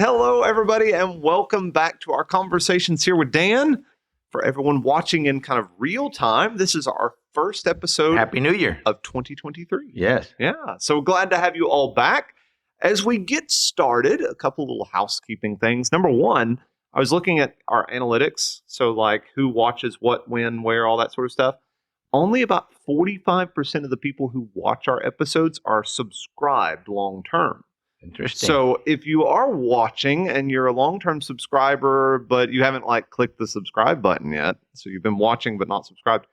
Hello, everybody, and welcome back to our conversations here with Dan. For everyone watching in kind of real time, this is our first episode Happy New Year of 2023. Yes. Yeah, so glad to have you all back. As we get started, a couple little housekeeping things. Number one, I was looking at our analytics, so like who watches what, when, where, all that sort of stuff. Only about 45% of the people who watch our episodes are subscribed long term. Interesting. So if you are watching and you're a long-term subscriber, but you haven't clicked the subscribe button yet, so you've been watching but not subscribed,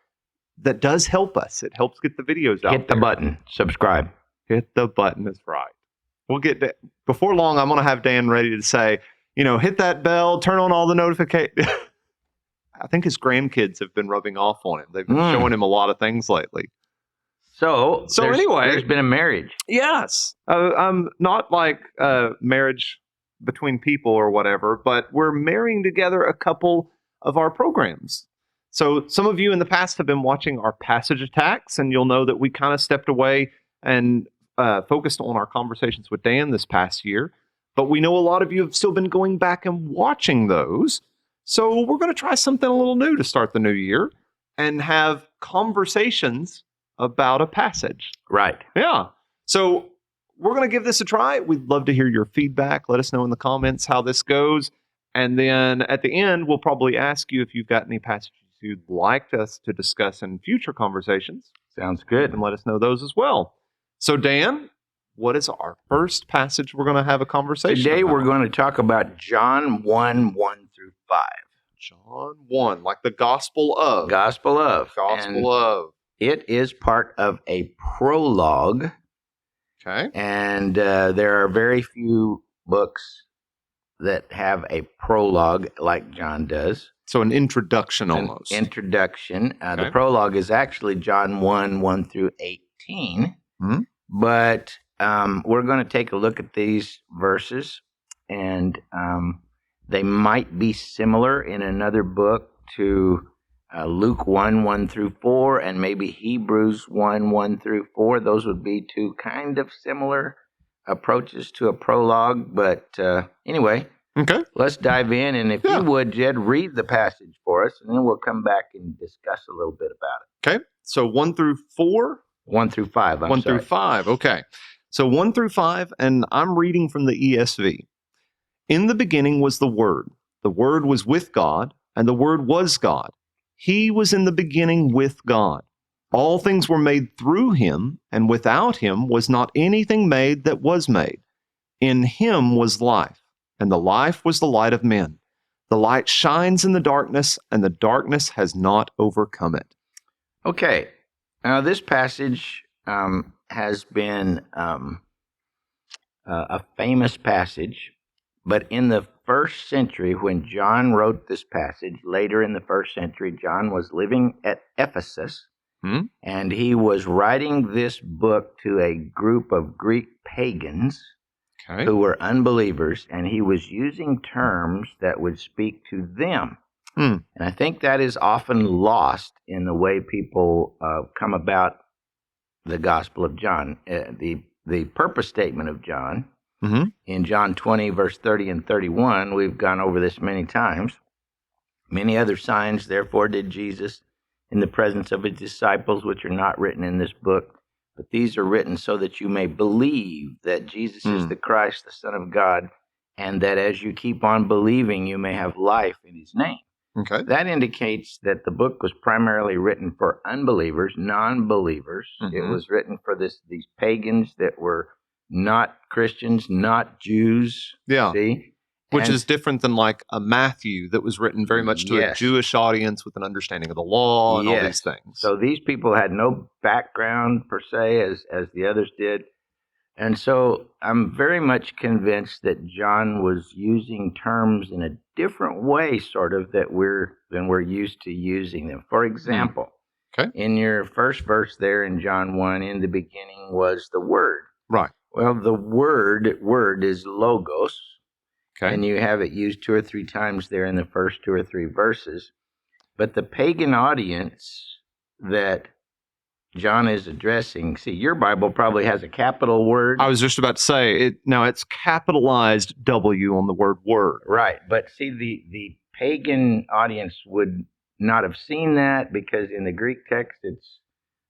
that does help us. It helps get the videos out. Hit the button, subscribe. Hit the button is right. We'll get before long. I'm going to have Dan ready to say, hit that bell, turn on all the notifications. I think his grandkids have been rubbing off on him. They've been showing him a lot of things lately. So anyway, there's been a marriage. Yes. Not like marriage between people or whatever, but we're marrying together a couple of our programs. So some of you in the past have been watching our passage attacks, and you'll know that we kind of stepped away and focused on our conversations with Dan this past year. But we know a lot of you have still been going back and watching those. So we're going to try something a little new to start the new year and have conversations about a passage. Right. Yeah. So we're going to give this a try. We'd love to hear your feedback. Let us know in the comments how this goes. And then at the end, we'll probably ask you if you've got any passages you'd like us to discuss in future conversations. Sounds good. And let us know those as well. So Dan, what is our first passage we're going to have a conversation Today about? we're going to talk about John 1, 1 through 5. John 1, like the Gospel of. Gospel of. Gospel of. It is part of a prologue. Okay. And there are very few books that have a prologue like John does. So an introduction almost. An introduction. Okay. The prologue is actually John 1, 1 through 18. Mm-hmm. But we're going to take a look at these verses, and they might be similar in another book to Luke 1, 1 through 4, and maybe Hebrews 1, 1 through 4. Those would be two kind of similar approaches to a prologue. But anyway, okay, let's dive in. And if you would, Jed, read the passage for us, and then we'll come back and discuss a little bit about it. Okay, so 1 through 4? 1 through 5, I'm 1 sorry. through 5, okay. So 1 through 5, and I'm reading from the ESV. In the beginning was the Word. The Word was with God, and the Word was God. He was in the beginning with God. All things were made through him, and without him was not anything made that was made. In him was life, and the life was the light of men. The light shines in the darkness, and the darkness has not overcome it. Okay. Now, this passage has been a famous passage, but in the first century, when John wrote this passage, later in the first century, John was living at Ephesus, and he was writing this book to a group of Greek pagans who were unbelievers, and he was using terms that would speak to them. And I think that is often lost in the way people come about the Gospel of John. The purpose statement of John, in John 20, verse 30 and 31, we've gone over this many times. Many other signs, therefore, did Jesus in the presence of his disciples, which are not written in this book, but these are written so that you may believe that Jesus is the Christ, the Son of God, and that as you keep on believing, you may have life in his name. Okay. That indicates that the book was primarily written for unbelievers, non-believers. It was written for these pagans that were not Christians, not Jews. Yeah. See? Which is different than like a Matthew that was written very much to a Jewish audience with an understanding of the law and all these things. So these people had no background per se as the others did. And so I'm very much convinced that John was using terms in a different way, sort of, than we're used to using them. For example, in your first verse there in John 1, in the beginning was the Word. Right. Well, the word is logos. Okay. And you have it used 2 or 3 times there in the first 2 or 3 verses. But the pagan audience that John is addressing. See, your Bible probably has a capital word. I was just about to say it. Now it's capitalized W on the word word. Right, but see, the pagan audience would not have seen that because in the Greek text, it's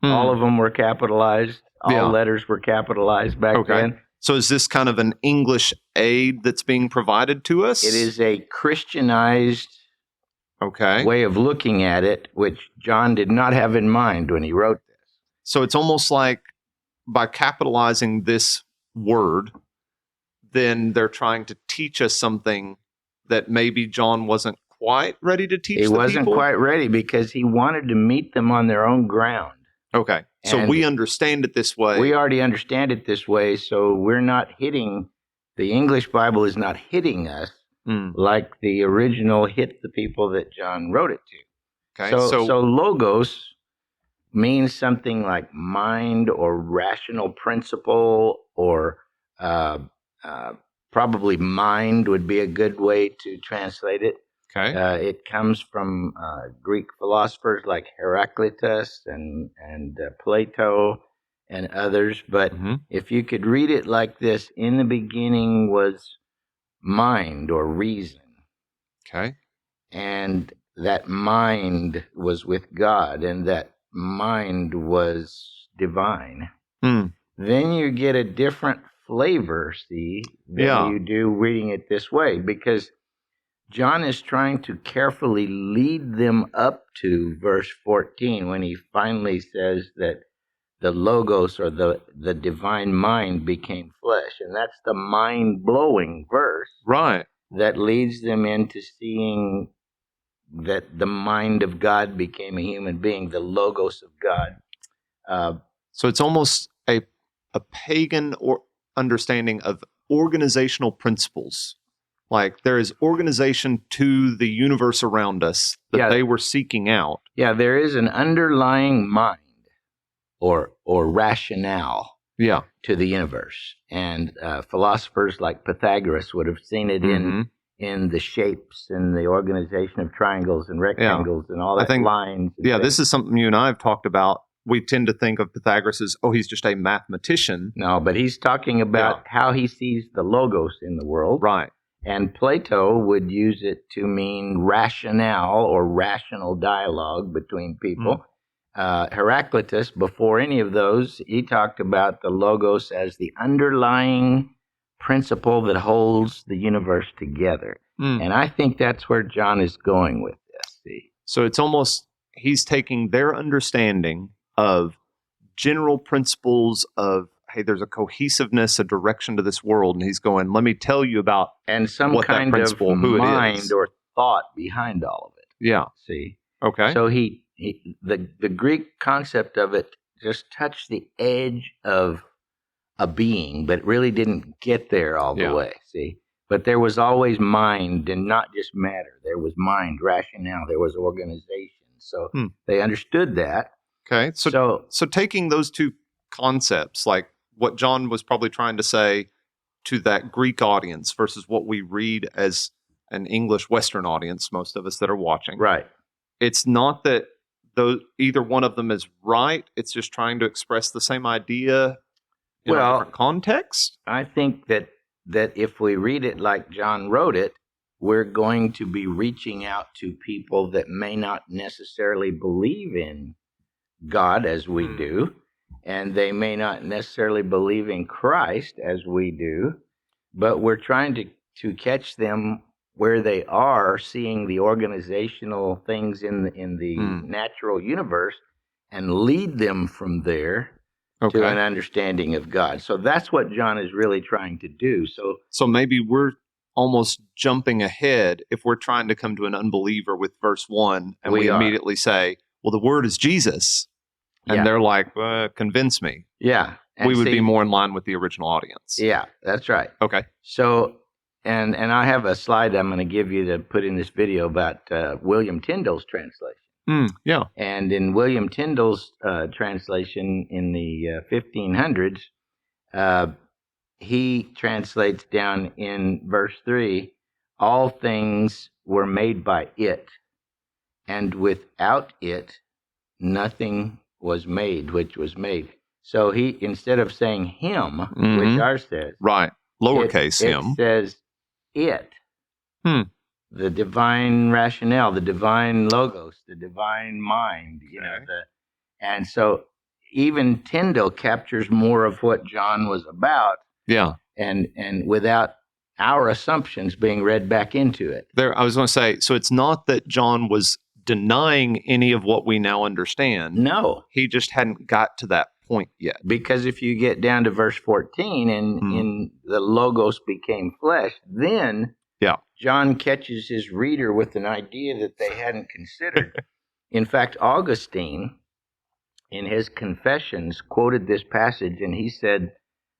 all of them were capitalized. All letters were capitalized back then. So is this kind of an English aid that's being provided to us? It is a Christianized way of looking at it, which John did not have in mind when he wrote this. So it's almost like by capitalizing this word, then they're trying to teach us something that maybe John wasn't quite ready to teach. He wasn't quite ready because he wanted to meet them on their own ground. Okay. So we understand it this way. We already understand it this way, so we're not hitting, the English Bible is not hitting us like the original hit the people that John wrote it to. Okay. So logos means something like mind or rational principle, or probably mind would be a good way to translate it. Okay. It comes from Greek philosophers like Heraclitus and Plato and others. But if you could read it like this, in the beginning was mind or reason. Okay. And that mind was with God, and that mind was divine. Then you get a different flavor, see, than you do reading it this way, because John is trying to carefully lead them up to verse 14 when he finally says that the Logos, or the divine mind, became flesh. And that's the mind-blowing verse. Right. That leads them into seeing that the mind of God became a human being, the Logos of God. So it's almost a pagan or understanding of organizational principles. Like there is organization to the universe around us that they were seeking out. Yeah, there is an underlying mind or rationale to the universe. And philosophers like Pythagoras would have seen it in the shapes and the organization of triangles and rectangles and all that lines. This is something you and I have talked about. We tend to think of Pythagoras as, he's just a mathematician. No, but he's talking about how he sees the logos in the world. Right. And Plato would use it to mean rationale or rational dialogue between people. Heraclitus, before any of those, he talked about the logos as the underlying principle that holds the universe together. And I think that's where John is going with this. See? So it's almost, he's taking their understanding of general principles of, hey, there's a cohesiveness, a direction to this world, and he's going, let me tell you about and some what kind that principle, of who mind it is. Or thought behind all of it. Yeah. See? Okay. So the Greek concept of it just touched the edge of a being, but really didn't get there all the way. See? But there was always mind, and not just matter. There was mind, rationale. There was organization. So they understood that. Okay. So taking those two concepts, like what John was probably trying to say to that Greek audience versus what we read as an English Western audience, most of us that are watching. Right. It's not that either one of them is right. It's just trying to express the same idea in a different context. I think that if we read it like John wrote it, we're going to be reaching out to people that may not necessarily believe in God as we do, and they may not necessarily believe in Christ as we do, but we're trying to catch them where they are, seeing the organizational things in the natural universe, and lead them from there to an understanding of God. So that's what John is really trying to do. So maybe we're almost jumping ahead if we're trying to come to an unbeliever with verse 1, and we immediately say, well, the word is Jesus. And they're like, convince me. Yeah. And we would be more in line with the original audience. Yeah, that's right. Okay. So, and I have a slide I'm going to give you to put in this video about William Tyndale's translation. Yeah. And in William Tyndale's translation in the 1500s, he translates down in verse 3, all things were made by it, and without it, nothing was made, which was made. So he, instead of saying him, Mhm. which ours says, Right. Lowercase it him. says it. The divine rationale, the divine logos, the divine mind, and so even Tyndale captures more of what John was about. Yeah. And without our assumptions being read back into it. I was going to say, so it's not that John was denying any of what we now understand. No. He just hadn't got to that point yet. Because if you get down to verse 14 and in the Logos became flesh, then John catches his reader with an idea that they hadn't considered. In fact, Augustine, in his Confessions, quoted this passage, and he said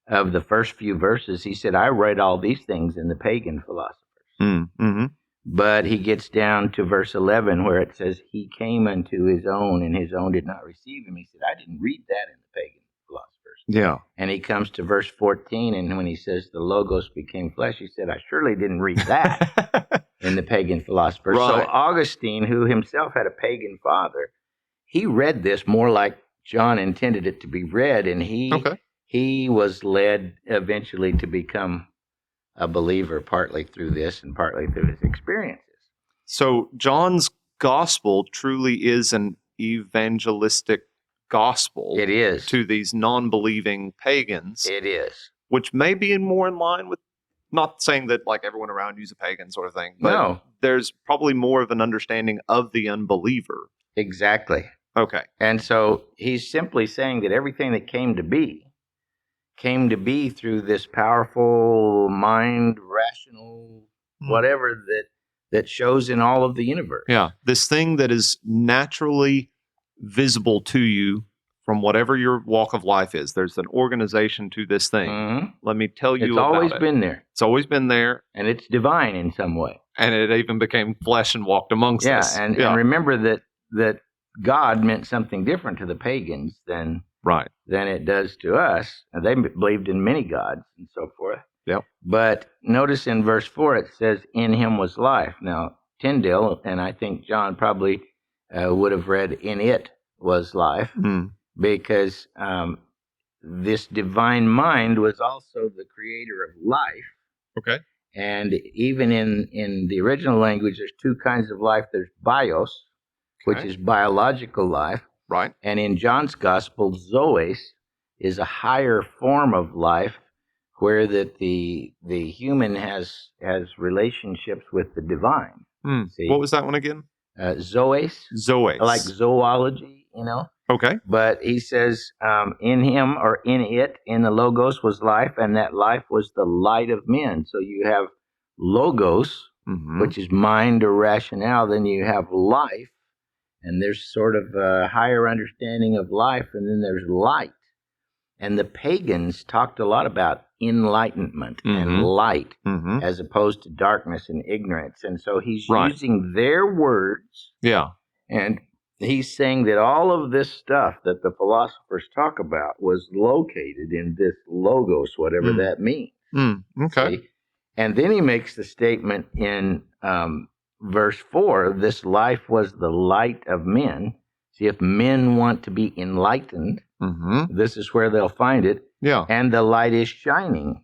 of the first few verses, he said, I read all these things in the pagan philosophers. But he gets down to verse 11 where it says, he came unto his own, and his own did not receive him. He said, I didn't read that in the pagan philosophers. Yeah. And he comes to verse 14, and when he says the Logos became flesh, he said, I surely didn't read that in the pagan philosophers. Right. So Augustine, who himself had a pagan father, he read this more like John intended it to be read, and he was led eventually to become a believer, partly through this and partly through his experiences. So John's gospel truly is an evangelistic gospel. It is. To these non-believing pagans. It is. Which may be more in line with, not saying that like everyone around you is a pagan sort of thing, but no. There's probably more of an understanding of the unbeliever. Exactly. Okay. And so he's simply saying that everything that came to be through this powerful mind, rational, whatever that shows in all of the universe. Yeah. This thing that is naturally visible to you from whatever your walk of life is. There's an organization to this thing. Let me tell you about it. It's always been there. It's always been there. And it's divine in some way. And it even became flesh and walked amongst us. And remember that God meant something different to the pagans than it does to us. And they believed in many gods and so forth. Yep. But notice in verse 4 it says, in him was life. Now, Tyndale, and I think John probably would have read, in it was life, because this divine mind was also the creator of life. Okay. And even in the original language, there's two kinds of life. There's bios, which is biological life. Right. And in John's gospel, zoes is a higher form of life where that the human has relationships with the divine. See? What was that one again? Zoes. Zoes. Like zoology, Okay. But he says, in him or in it, in the Logos was life, and that life was the light of men. So you have Logos, which is mind or rationale, then you have life, and there's sort of a higher understanding of life, and then there's light. And the pagans talked a lot about enlightenment and light as opposed to darkness and ignorance. And so he's using their words. Yeah. And he's saying that all of this stuff that the philosophers talk about was located in this Logos, whatever that means. Okay. See? And then he makes the statement in verse 4, this life was the light of men. See, if men want to be enlightened, this is where they'll find it. Yeah. And the light is shining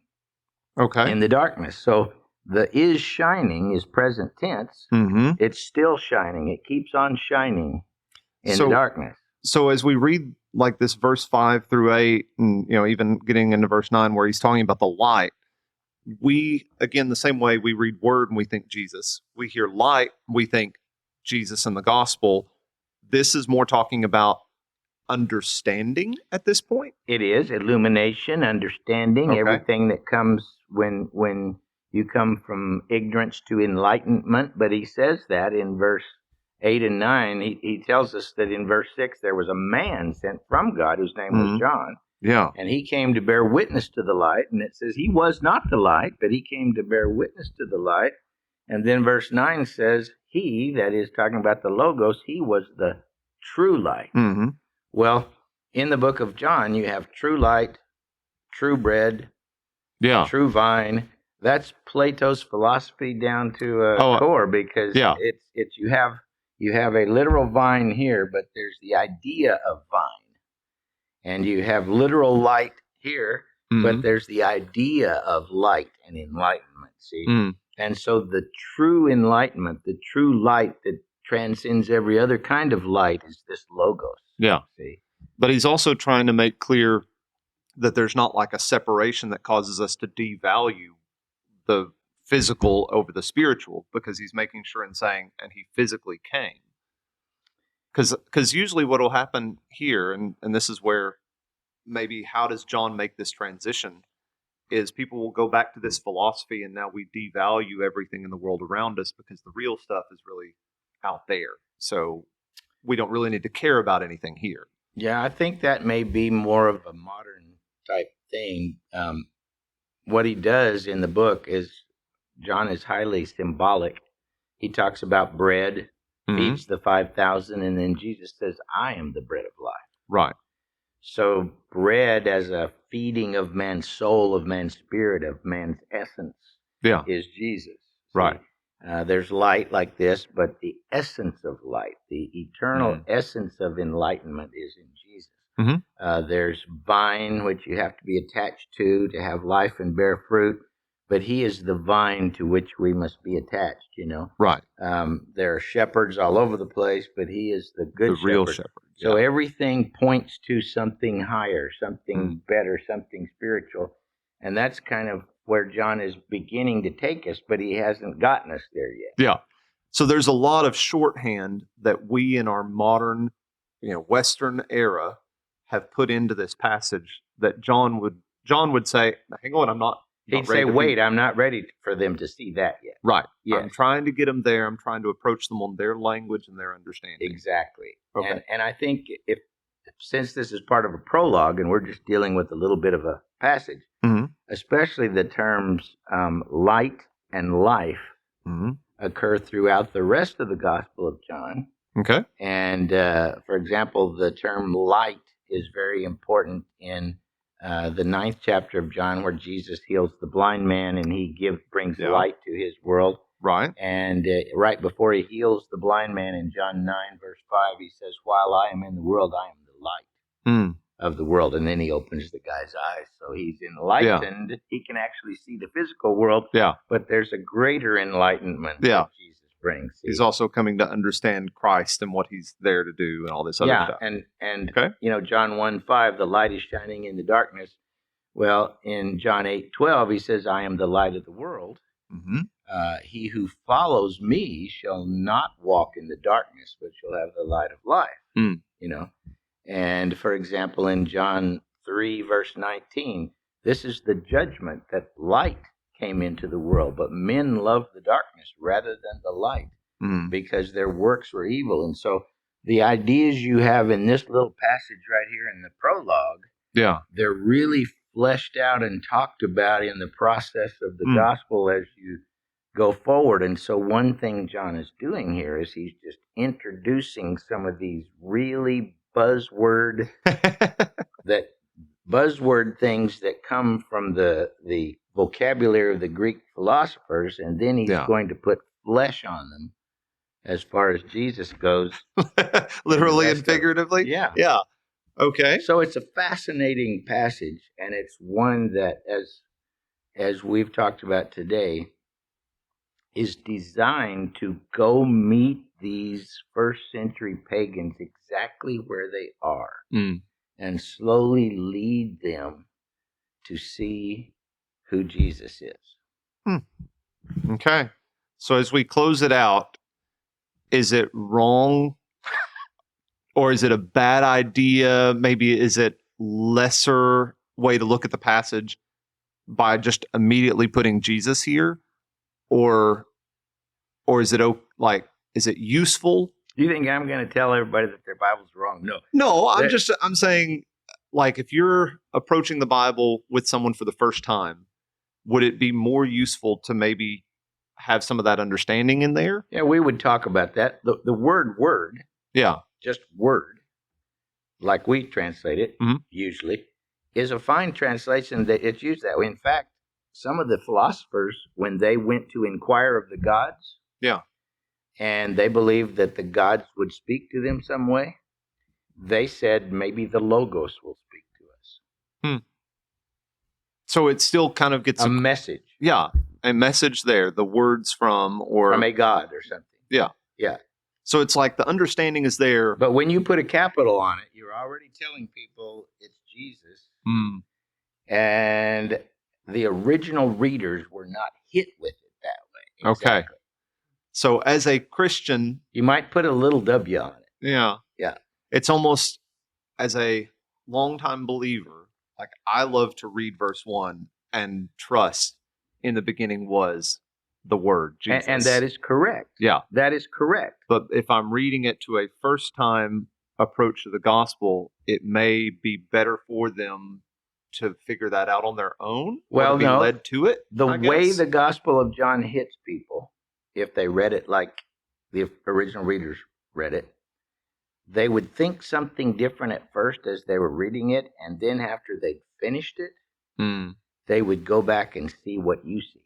in the darkness. So the is shining is present tense. It's still shining. It keeps on shining in the darkness. So as we read like this verse 5 through 8, and even getting into verse 9 where he's talking about the light, we, again, the same way we read word and we think Jesus. We hear light, we think Jesus and the gospel. This is more talking about understanding at this point? It is illumination, understanding, everything that comes when you come from ignorance to enlightenment. But he says that in verse 8 and 9. He tells us that in verse 6 there was a man sent from God whose name was John. Yeah. And he came to bear witness to the light. And it says he was not the light, but he came to bear witness to the light. And then verse 9 says he, that is talking about the Logos, he was the true light. Well, in the book of John, you have true light, true bread, true vine. That's Plato's philosophy down to a core, because it's you have a literal vine here, but there's the idea of vine. And you have literal light here, but there's the idea of light and enlightenment, see? And so the true enlightenment, the true light that transcends every other kind of light is this logos. Yeah. See? But he's also trying to make clear that there's not like a separation that causes us to devalue the physical over the spiritual, because he's making sure and saying, and he physically came. Because usually what will happen here, and this is where maybe how does John make this transition, is people will go back to this philosophy and now we devalue everything in the world around us because the real stuff is really out there. So we don't really need to care about anything here. Yeah, I think that may be more of a modern type thing. What he does in the book is, John is highly symbolic. He talks about bread, feeds the 5,000, and then Jesus says, I am the bread of life. Right. So bread as a feeding of man's soul, of man's spirit, of man's essence is Jesus. Right. There's light like this, but the essence of light, the eternal essence of enlightenment is in Jesus. There's vine, which you have to be attached to have life and bear fruit, but he is the vine to which we must be attached, you know. Right. There are shepherds all over the place, but he is the good shepherd. Real shepherd. Yeah. So everything points to something higher, something better, something spiritual. And that's kind of where John is beginning to take us, but he hasn't gotten us there yet. Yeah. So there's a lot of shorthand that we in our modern, Western era have put into this passage that John would say, hang on, I'm not He'd say, wait, I'm not ready for them to see that yet. Right. Yes. I'm trying to get them there. I'm trying to approach them on their language and their understanding. Exactly. Okay. And I think since this is part of a prologue and we're just dealing with a little bit of a passage, especially the terms light and life occur throughout the rest of the Gospel of John. Okay. And, for example, the term light is very important in the 9th chapter of John, where Jesus heals the blind man and he brings light to his world. Right. And right before he heals the blind man in John 9, verse 5, he says, while I am in the world, I am the light of the world. And then he opens the guy's eyes. So he's enlightened. Yeah. He can actually see the physical world. Yeah. But there's a greater enlightenment that Jesus brings. He's also coming to understand Christ and what he's there to do and all this other stuff. And John 1:5, the light is shining in the darkness. Well, in John 8:12, he says, I am the light of the world. He who follows me shall not walk in the darkness, but shall have the light of life. And for example, in John 3, verse 19, this is the judgment, that light came into the world, but men loved the darkness rather than the light because their works were evil. And so the ideas you have in this little passage right here in the prologue, they're really fleshed out and talked about in the process of the gospel as you go forward. And so one thing John is doing here is he's just introducing some of these really buzzword things that come from the vocabulary of the Greek philosophers, and then he's going to put flesh on them as far as Jesus goes. Literally and figuratively? Yeah. Okay. So it's a fascinating passage, and it's one that, as we've talked about today, is designed to go meet these first century pagans exactly where they are and slowly lead them to see who Jesus is. Okay. So as we close it out, is it wrong or is it a bad idea? Maybe is it lesser way to look at the passage by just immediately putting Jesus here? Or is it is it useful? Do you think I'm going to tell everybody that their Bible's wrong? No, I'm saying, like, if you're approaching the Bible with someone for the first time, would it be more useful to maybe have some of that understanding in there? Yeah, we would talk about that. The word, just word, like we translate it usually, is a fine translation that it's used that way. In fact, some of the philosophers, when they went to inquire of the gods, and they believed that the gods would speak to them some way, they said maybe the Logos will speak So it still kind of gets a message. Yeah, a message there, the words from a God or something. Yeah. Yeah. So it's like the understanding is there. But when you put a capital on it, you're already telling people it's Jesus. And the original readers were not hit with it that way. Exactly. Okay. So as a Christian, you might put a little W on it. Yeah. Yeah. It's almost, as a longtime believer, like I love to read verse 1 and trust in the beginning was the Word, Jesus. And that is correct. Yeah. That is correct. But if I'm reading it to a first-time approach to the gospel, it may be better for them to figure that out on their own, well, or to be led to it. The way the Gospel of John hits people, if they read it like the original readers read it, they would think something different at first as they were reading it, and then after they finished it, they would go back and see what you see.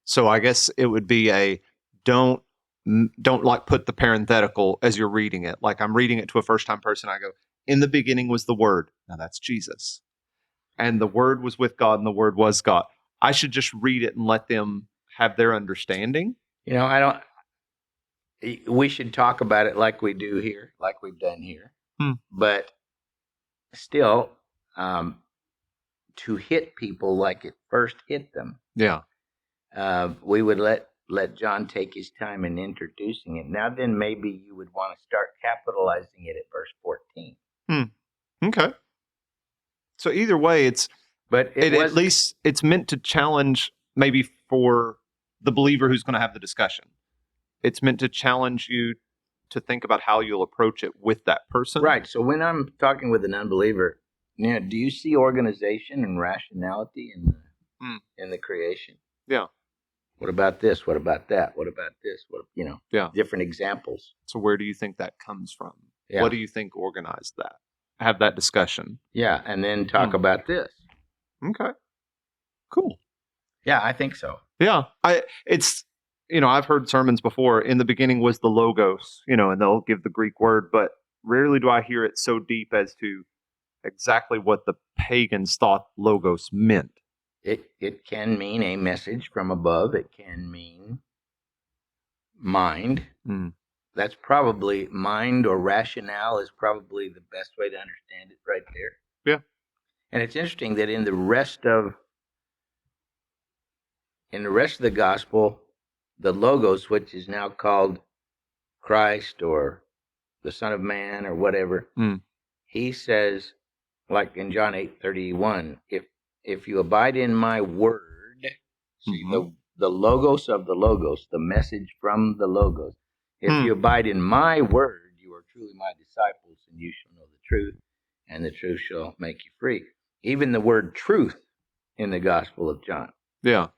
So I guess it would be a don't like put the parenthetical as you're reading it. Like I'm reading it to a first-time person, I go, in the beginning was the Word. Now that's Jesus. And the Word was with God, and the Word was God. I should just read it and let them have their understanding. We should talk about it like we do here, like we've done here. But still, to hit people like it first hit them. Yeah. We would let John take his time in introducing it. Now then, maybe you would want to start capitalizing it at verse 14. Okay. So either way, at least it's meant to challenge, maybe for the believer who's going to have the discussion. It's meant to challenge you to think about how you'll approach it with that person. Right. So when I'm talking with an unbeliever, do you see organization and rationality in the creation? Yeah. What about this? What about that? What about this? Different examples. So where do you think that comes from? Yeah. What do you think organized that? Have that discussion. Yeah, and then talk about this. Okay. Cool. Yeah, I think so. Yeah. I've heard sermons before, in the beginning was the Logos, and they'll give the Greek word, but rarely do I hear it so deep as to exactly what the pagans thought Logos meant. It can mean a message from above. It can mean mind. That's probably mind, or rationale is probably the best way to understand it right there. Yeah. And it's interesting that in the rest of the gospel, the Logos, which is now called Christ or the Son of Man or whatever, he says, like in John 8:31, if you abide in my word, see the Logos of the Logos, the message from the Logos. If you abide in my word, you are truly my disciples, and you shall know the truth, and the truth shall make you free. Even the word truth in the Gospel of John. Yeah.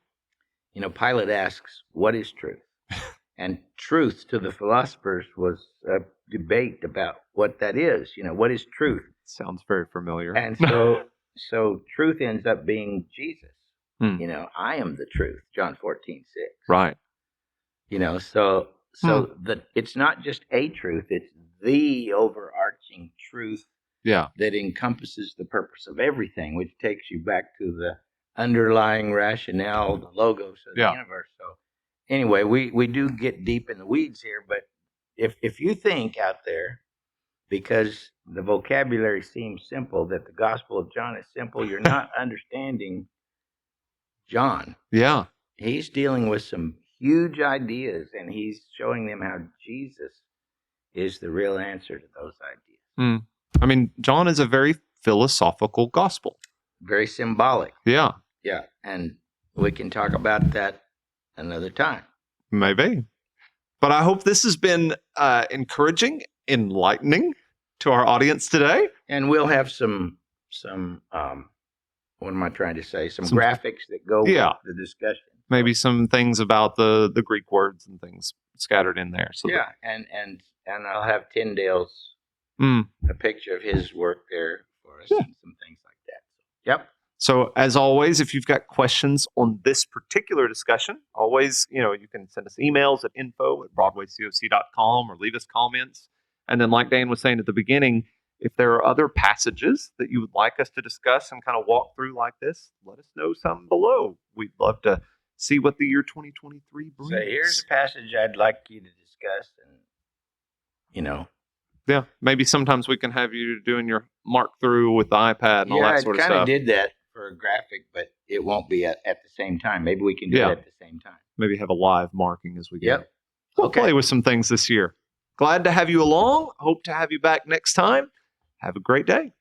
Pilate asks, what is truth? And truth to the philosophers was a debate about what that is. What is truth? Sounds very familiar. And so truth ends up being Jesus. I am the truth, John 14:6. Right. It's not just a truth, it's the overarching truth that encompasses the purpose of everything, which takes you back to the underlying rationale, the Logos of the universe. So anyway, we do get deep in the weeds here, but if you think out there, because the vocabulary seems simple, that the Gospel of John is simple, you're not understanding John. Yeah. He's dealing with some huge ideas, and he's showing them how Jesus is the real answer to those ideas. I mean, John is a very philosophical gospel. Very symbolic. Yeah. Yeah, and we can talk about that another time. Maybe. But I hope this has been encouraging, enlightening to our audience today. And we'll have some what am I trying to say? Some graphics that go with the discussion. Maybe some things about the Greek words and things scattered in there. So and I'll have Tyndale's a picture of his work there for us, and some things like that. Yep. So as always, if you've got questions on this particular discussion, always, you can send us emails at info@broadwaycoc.com or leave us comments. And then like Dan was saying at the beginning, if there are other passages that you would like us to discuss and kind of walk through like this, let us know some below. We'd love to see what the year 2023 brings. So here's a passage I'd like you to discuss, and Yeah, maybe sometimes we can have you doing your mark through with the iPad and all that sort of I kind stuff. of did that for a graphic, but it won't be at the same time. Maybe we can do it at the same time. Maybe have a live marking as we go. Yep. We'll play with some things this year. Glad to have you along. Hope to have you back next time. Have a great day.